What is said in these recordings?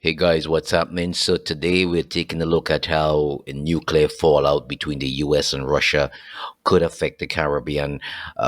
Hey guys, what's happening? So today we're taking a look at how a nuclear fallout between the US and Russia could affect the Caribbean.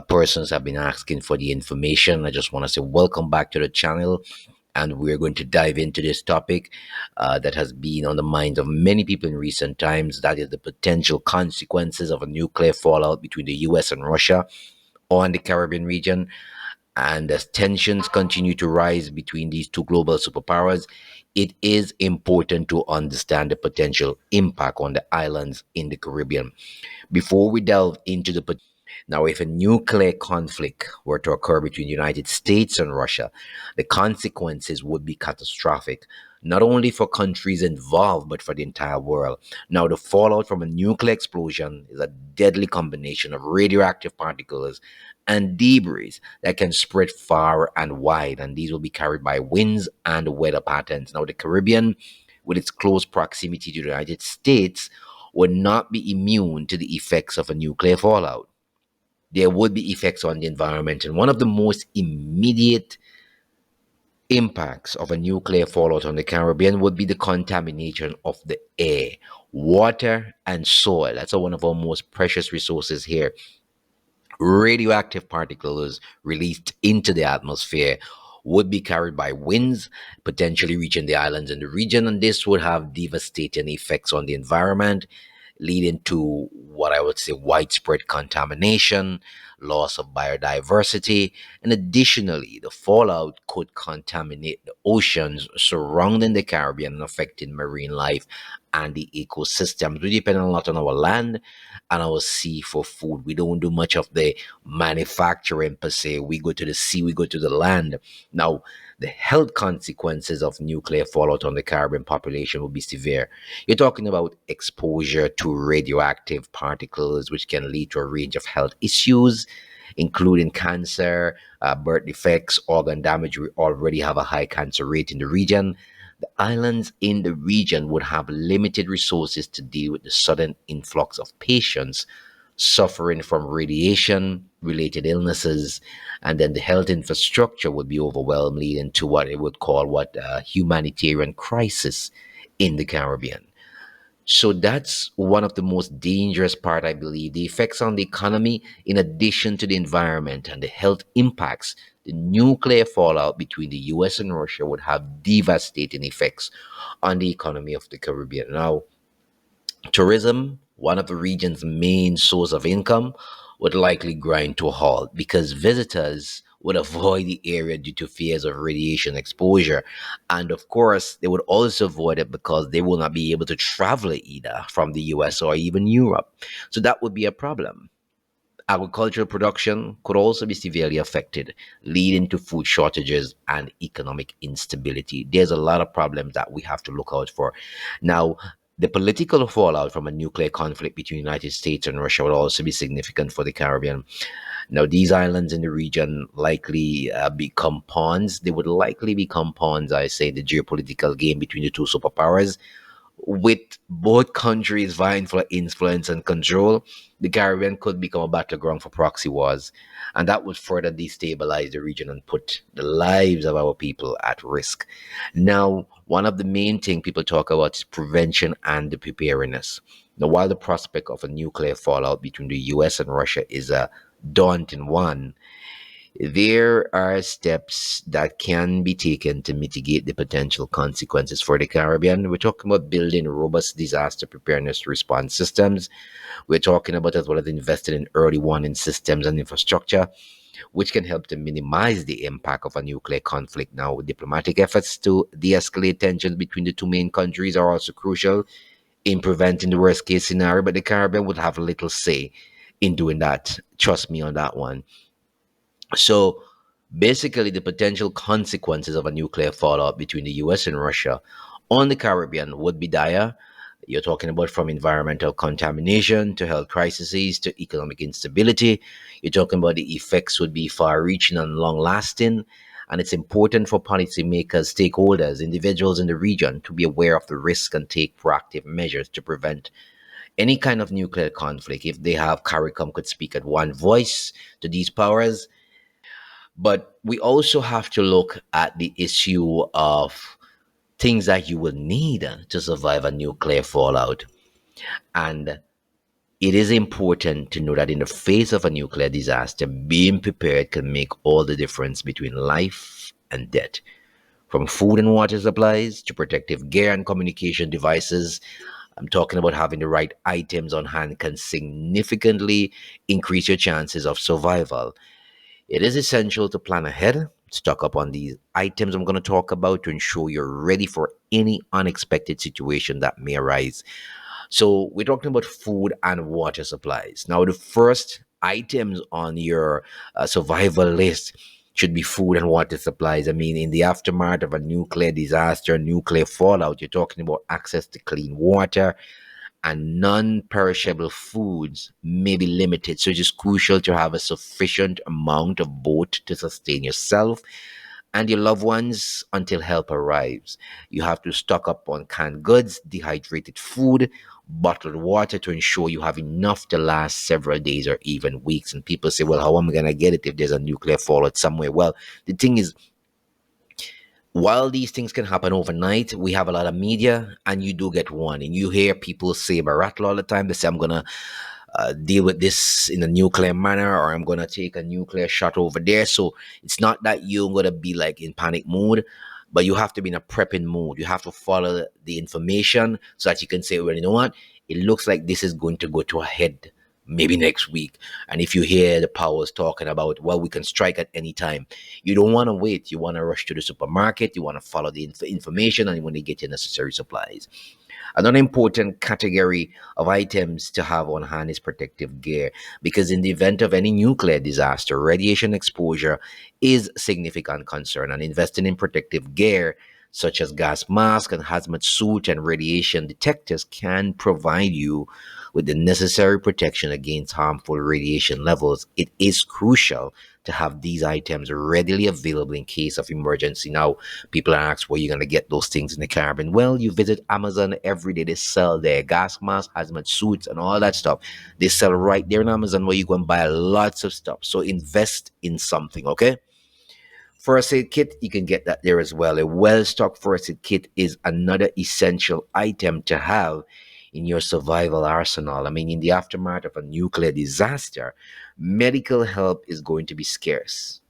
Persons have been asking for the information. I just want to say welcome back to the channel, and we're going to dive into this topic that has been on the minds of many people in recent times. That is the potential consequences of a nuclear fallout between the US and Russia on the Caribbean region. And as tensions continue to rise between these two global superpowers, it is important to understand the potential impact on the islands in the Caribbean. Before we delve into now, if a nuclear conflict were to occur between the United States and Russia, the consequences would be catastrophic, not only for countries involved, but for the entire world. Now, the fallout from a nuclear explosion is a deadly combination of radioactive particles and debris that can spread far and wide, and these will be carried by winds and weather patterns. Now, the Caribbean, with its close proximity to the United States, would not be immune to the effects of a nuclear fallout. There would be effects on the environment, and one of the most immediate impacts of a nuclear fallout on the Caribbean would be the contamination of the air, water, and soil. That's one of our most precious resources here. Radioactive particles released into the atmosphere would be carried by winds, potentially reaching the islands in the region, and this would have devastating effects on the environment, leading to what I would say widespread contamination, loss of biodiversity, and additionally, the fallout could contaminate the oceans surrounding the Caribbean and affecting marine life and the ecosystems. We depend a lot on our land and our sea for food. We don't do much of the manufacturing per se. We go to the sea, we go to the land. Now, the health consequences of nuclear fallout on the Caribbean population will be severe. You're talking about exposure to radioactive particles, which can lead to a range of health issues, including cancer, birth defects, organ damage. We already have a high cancer rate in the region. The islands in the region would have limited resources to deal with the sudden influx of patients suffering from radiation related illnesses, and then the health infrastructure would be overwhelmed, leading to what it would call what a humanitarian crisis in the Caribbean. So that's one of the most dangerous part, I believe. The effects on the economy, in addition to the environment and the health impacts, the nuclear fallout between the US and Russia would have devastating effects on the economy of the Caribbean. Now, tourism, one of the region's main source of income, would likely grind to a halt because visitors would avoid the area due to fears of radiation exposure. And of course, they would also avoid it because they will not be able to travel either from the US or even Europe. So that would be a problem. Agricultural production could also be severely affected, leading to food shortages and economic instability. There's a lot of problems that we have to look out for. Now, the political fallout from a nuclear conflict between the United States and Russia would also be significant for the Caribbean. Now, these islands in the region likely become pawns. They would likely become pawns, I say, the geopolitical game between the two superpowers, with both countries vying for influence and control. The Caribbean could become a battleground for proxy wars, and that would further destabilize the region and put the lives of our people at risk. Now, one of the main things people talk about is prevention and the preparedness. Now, while the prospect of a nuclear fallout between the US and Russia is a daunting one, there are steps that can be taken to mitigate the potential consequences for the Caribbean. We're talking about building robust disaster preparedness response systems. We're talking about as well as investing in early warning systems and infrastructure, which can help to minimize the impact of a nuclear conflict. Now, diplomatic efforts to de escalate tensions between the two main countries are also crucial in preventing the worst case scenario, but the Caribbean would have little say in doing that. Trust me on that one. So basically, the potential consequences of a nuclear fallout between the US and Russia on the Caribbean would be dire. You're talking about from environmental contamination to health crises to economic instability. You're talking about the effects would be far reaching and long lasting. And it's important for policymakers, stakeholders, individuals in the region to be aware of the risk and take proactive measures to prevent any kind of nuclear conflict. If they have CARICOM could speak at one voice to these powers, but we also have to look at the issue of things that you will need to survive a nuclear fallout. And it is important to know that in the face of a nuclear disaster, being prepared can make all the difference between life and death. From food and water supplies to protective gear and communication devices, I'm talking about having the right items on hand can significantly increase your chances of survival. It is essential to plan ahead, stock up on these items I'm going to talk about to ensure you're ready for any unexpected situation that may arise. So, we're talking about food and water supplies. Now, the first items on your survival list should be food and water supplies. I mean, in the aftermath of a nuclear disaster, nuclear fallout, you're talking about access to clean water, and non-perishable foods may be limited. So it is crucial to have a sufficient amount of both to sustain yourself and your loved ones until help arrives. You have to stock up on canned goods, dehydrated food, bottled water to ensure you have enough to last several days or even weeks. And people say, well, how am I going to get it if there's a nuclear fallout somewhere? Well, the thing is, while these things can happen overnight, we have a lot of media, and you do get warning. You hear people say rattle all the time. They say, I'm going to deal with this in a nuclear manner, or I'm going to take a nuclear shot over there. So it's not that you're going to be like in panic mode, but you have to be in a prepping mode. You have to follow the information so that you can say, well, you know what? It looks like this is going to go to a head maybe next week. And if you hear the powers talking about, well, we can strike at any time, you don't want to wait. You want to rush to the supermarket. You want to follow the information, and when they get your necessary supplies. Another important category of items to have on hand is protective gear, because in the event of any nuclear disaster, radiation exposure is a significant concern, and investing in protective gear such as gas mask and hazmat suit and radiation detectors can provide you with the necessary protection against harmful radiation levels. It is crucial to have these items readily available in case of emergency. Now, people ask where you're going to get those things in the Caribbean. Well, you visit Amazon every day. They sell their gas masks, hazmat suits, and all that stuff. They sell right there in Amazon where you go and buy lots of stuff. So invest in something, okay? First aid kit, you can get that there as well. A well stocked first aid kit is another essential item to have in your survival arsenal. I mean, in the aftermath of a nuclear disaster, medical help is going to be scarce,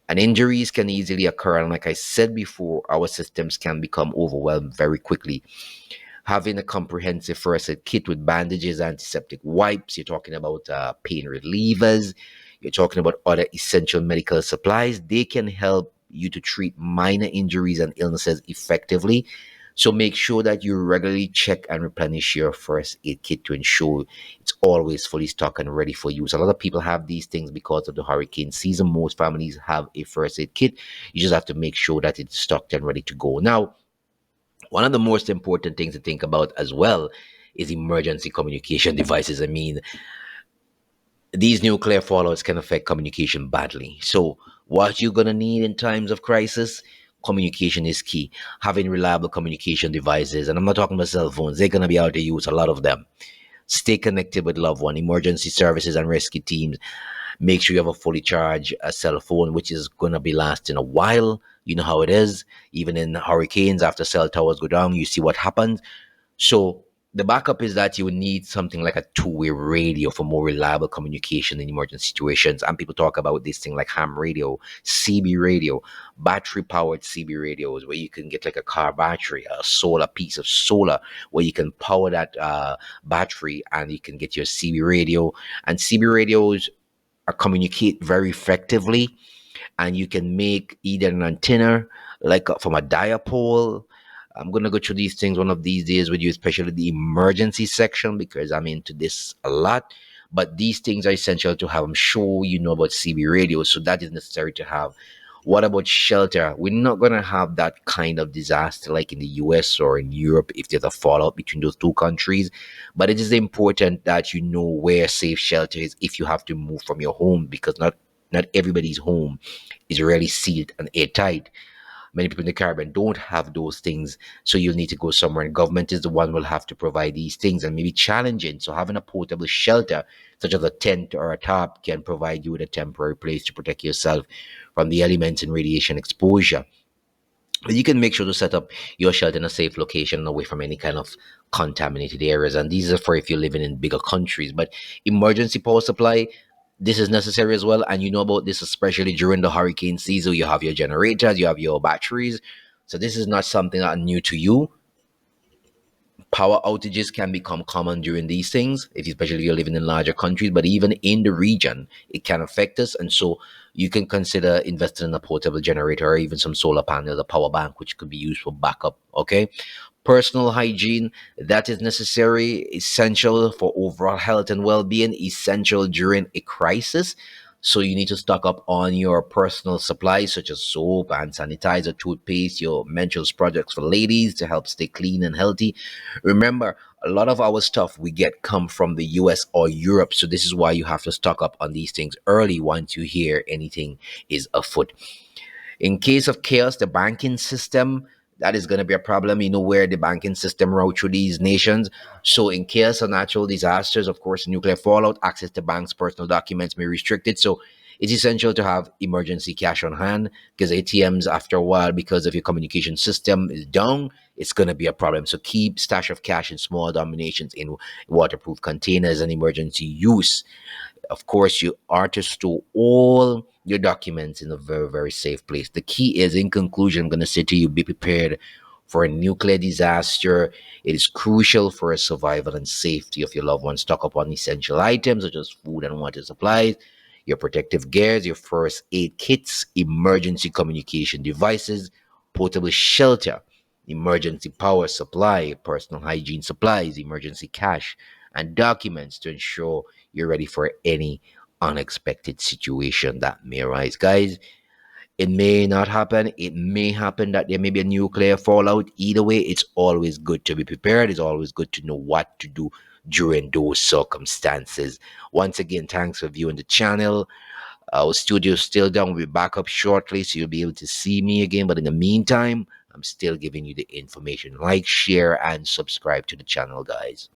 and injuries can easily occur. And like I said before, our systems can become overwhelmed very quickly. Having a comprehensive first aid kit with bandages, antiseptic wipes, you're talking about pain relievers, you're talking about other essential medical supplies. They can help you to treat minor injuries and illnesses effectively. So make sure that you regularly check and replenish your first aid kit to ensure it's always fully stocked and ready for use. A lot of people have these things because of the hurricane season. Most families have a first aid kit. You just have to make sure that it's stocked and ready to go. Now, one of the most important things to think about as well is emergency communication devices. I mean, these nuclear fallouts can affect communication badly. So, what you're going to need in times of crisis, communication is key. Having reliable communication devices, and I'm not talking about cell phones, they're going to be out to use, a lot of them. Stay connected with loved one, emergency services, and rescue teams. Make sure you have a fully charged cell phone, which is going to be lasting a while. You know how it is. Even in hurricanes, after cell towers go down, you see what happens. So the backup is that you would need something like a two-way radio for more reliable communication in emergency situations. And people talk about this thing like ham radio, CB radio, battery-powered CB radios, where you can get like a car battery, a solar piece of solar, where you can power that battery, and you can get your CB radio. And CB radios communicate very effectively, and you can make either an antenna like from a dipole. I'm gonna go through these things one of these days with you, especially the emergency section, because I'm into this a lot. But these things are essential to have. I'm sure you know about CB radio, so that is necessary to have. What about shelter? We're not gonna have that kind of disaster like in the US or in Europe if there's a fallout between those two countries. But it is important that you know where safe shelter is if you have to move from your home, because not everybody's home is really sealed and airtight. Many people in the Caribbean don't have those things, so you'll need to go somewhere, and government is the one who will have to provide these things, and maybe challenging. So having a portable shelter, such as a tent or a tarp, can provide you with a temporary place to protect yourself from the elements and radiation exposure. But you can make sure to set up your shelter in a safe location away from any kind of contaminated areas. And these are for if you're living in bigger countries. But emergency power supply, this is necessary as well. And you know about this, especially during the hurricane season. You have your generators, you have your batteries. So this is not something that new to you. Power outages can become common during these things, if especially if you're living in larger countries, but even in the region, it can affect us. And so you can consider investing in a portable generator or even some solar panels, a power bank, which could be used for backup. Okay. Personal hygiene, that is necessary, essential for overall health and well-being, essential during a crisis. So you need to stock up on your personal supplies such as soap and sanitizer, toothpaste, your menstrual products for ladies to help stay clean and healthy. Remember, a lot of our stuff we get come from the US or Europe. So this is why you have to stock up on these things early once you hear anything is afoot. In case of chaos, the banking system, that is going to be a problem. You know where the banking system route through these nations. So in case of natural disasters, of course, nuclear fallout, access to banks' personal documents may be restricted. So it's essential to have emergency cash on hand because ATMs, after a while, because of your communication system is down, it's going to be a problem. So keep stash of cash in small denominations in waterproof containers and emergency use. Of course, you are to store all your documents in a very, very safe place. The key is, in conclusion, I'm going to say to you, be prepared for a nuclear disaster. It is crucial for the survival and safety of your loved ones. Stock up on essential items such as food and water supplies, your protective gears, your first aid kits, emergency communication devices, portable shelter, emergency power supply, personal hygiene supplies, emergency cash, and documents to ensure you're ready for any unexpected situation that may arise. Guys, it may not happen. It may happen that there may be a nuclear fallout. Either way, it's always good to be prepared. It's always good to know what to do during those circumstances. Once again, thanks for viewing the channel. Our studio is still down. We'll be back up shortly, so you'll be able to see me again. But in the meantime, I'm still giving you the information. Like, share, and subscribe to the channel, guys.